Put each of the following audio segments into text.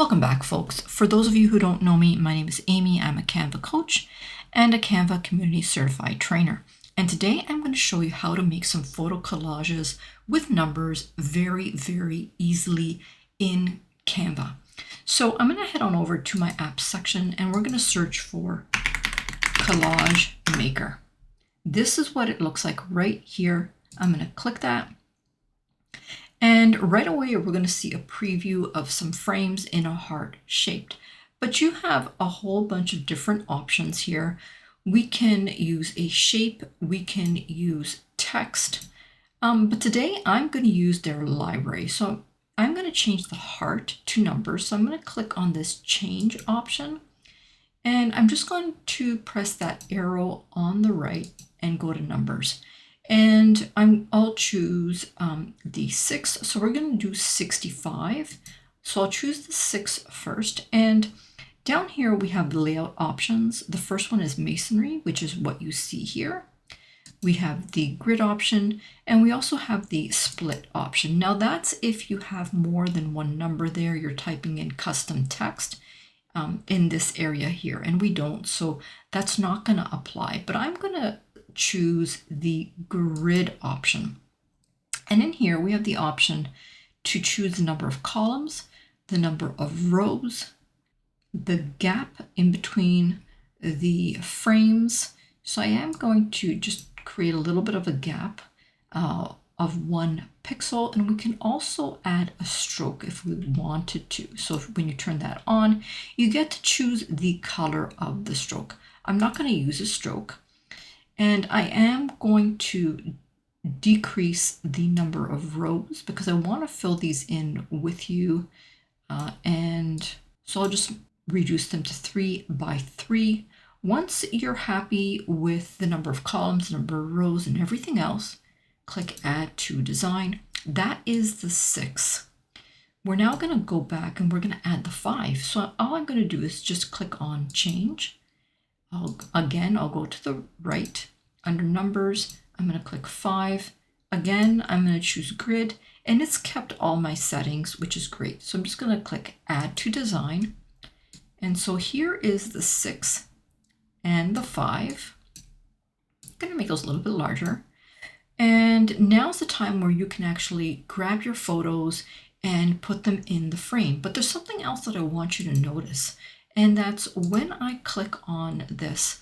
Welcome back, folks. For those of you who don't know me, my name is Amy. I'm a Canva coach and a Canva community certified trainer. And today I'm going to show you how to make some photo collages with numbers very, very easily in Canva. So I'm going to head on over to my apps section and we're going to search for Collage Maker. This is what it looks like right here. I'm going to click that. And right away, we're going to see a preview of some frames in a heart shaped. But you have a whole bunch of different options here. We can use a shape, we can use text, but today I'm going to use their library. So I'm going to change the heart to numbers. So I'm going to click on this change option. And I'm just going to press that arrow on the right and go to numbers. And I'll choose the 6. So we're going to do 65. So I'll choose the 6 first. And down here we have the layout options. The first one is masonry, which is what you see here. We have the grid option, and we also have the split option. Now that's if you have more than one number there, you're typing in custom text in this area here, and we don't, so that's not going to apply. But I'm going to choose the grid option. And in here we have the option to choose the number of columns, the number of rows, the gap in between the frames. So I am going to just create a little bit of a gap of 1 pixel, and we can also add a stroke if we wanted to. So when you turn that on, you get to choose the color of the stroke. I'm not going to use a stroke. And I am going to decrease the number of rows because I want to fill these in with you. And so I'll just reduce them to 3 by 3. Once you're happy with the number of columns, the number of rows, and everything else, click Add to Design. That is the 6. We're now going to go back and we're going to add the 5. So all I'm going to do is just click on Change. I'll go to the right. Under numbers, I'm going to click 5. Again, I'm going to choose grid, and it's kept all my settings, which is great. So I'm just going to click Add to Design. And so here is the 6 and the 5. I'm going to make those a little bit larger. And now's the time where you can actually grab your photos and put them in the frame. But there's something else that I want you to notice. And that's when I click on this,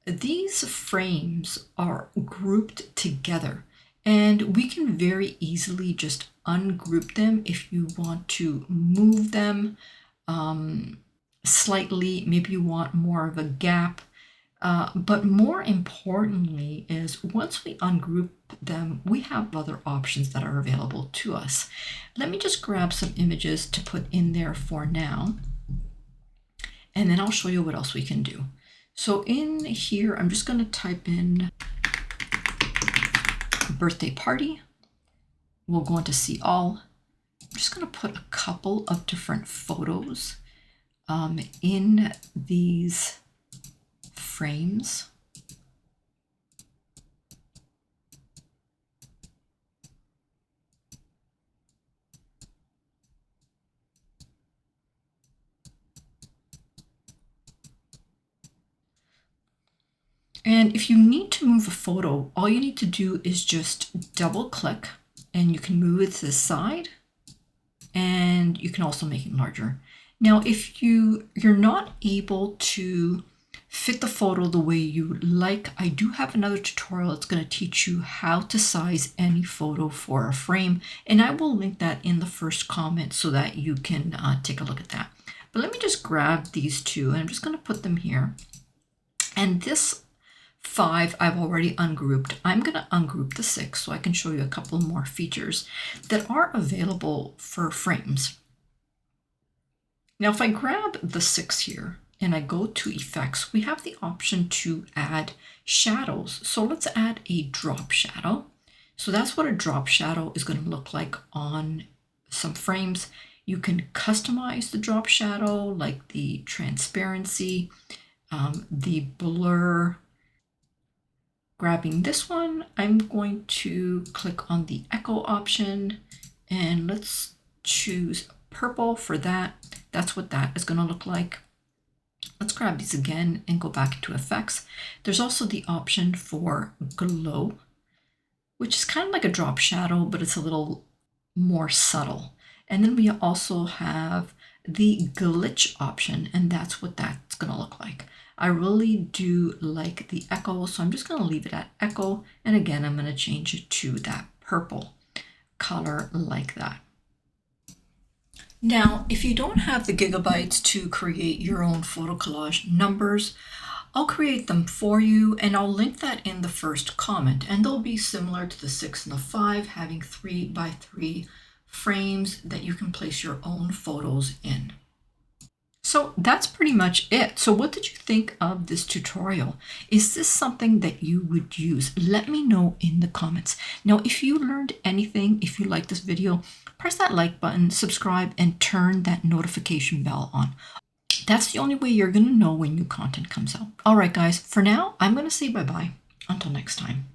these frames are grouped together, and we can very easily just ungroup them if you want to move them slightly. Maybe you want more of a gap. But more importantly is once we ungroup them, we have other options that are available to us. Let me just grab some images to put in there for now. And then I'll show you what else we can do. So in here, I'm just going to type in birthday party. We'll go into see all. I'm just going to put a couple of different photos in these frames. And if you need to move a photo, all you need to do is just double click and you can move it to the side, and you can also make it larger. Now, if you're not able to fit the photo the way you like, I do have another tutorial that's going to teach you how to size any photo for a frame, and I will link that in the first comment so that you can take a look at that. But let me just grab these two, and I'm just going to put them here. And this 5 I've already ungrouped. I'm going to ungroup the 6 so I can show you a couple more features that are available for frames. Now, if I grab the 6 here and I go to effects, we have the option to add shadows. So let's add a drop shadow. So that's what a drop shadow is going to look like on some frames. You can customize the drop shadow, like the transparency, the blur. Grabbing this one, I'm going to click on the echo option, and let's choose purple for that. That's what that is going to look like. Let's grab these again and go back into effects. There's also the option for glow, which is kind of like a drop shadow, but it's a little more subtle. And then we also have the glitch option, and that's what that's going to look like. I really do like the echo, so I'm just going to leave it at echo. And again, I'm going to change it to that purple color like that. Now, if you don't have the gigabytes to create your own photo collage numbers, I'll create them for you, and I'll link that in the first comment, and they'll be similar to the 6 and the 5, having 3 by 3 frames that you can place your own photos in. So that's pretty much it. So what did you think of this tutorial? Is this something that you would use? Let me know in the comments. Now, if you learned anything, if you like this video, press that like button, subscribe, and turn that notification bell on. That's the only way you're going to know when new content comes out. All right, guys, for now, I'm going to say bye-bye. Until next time.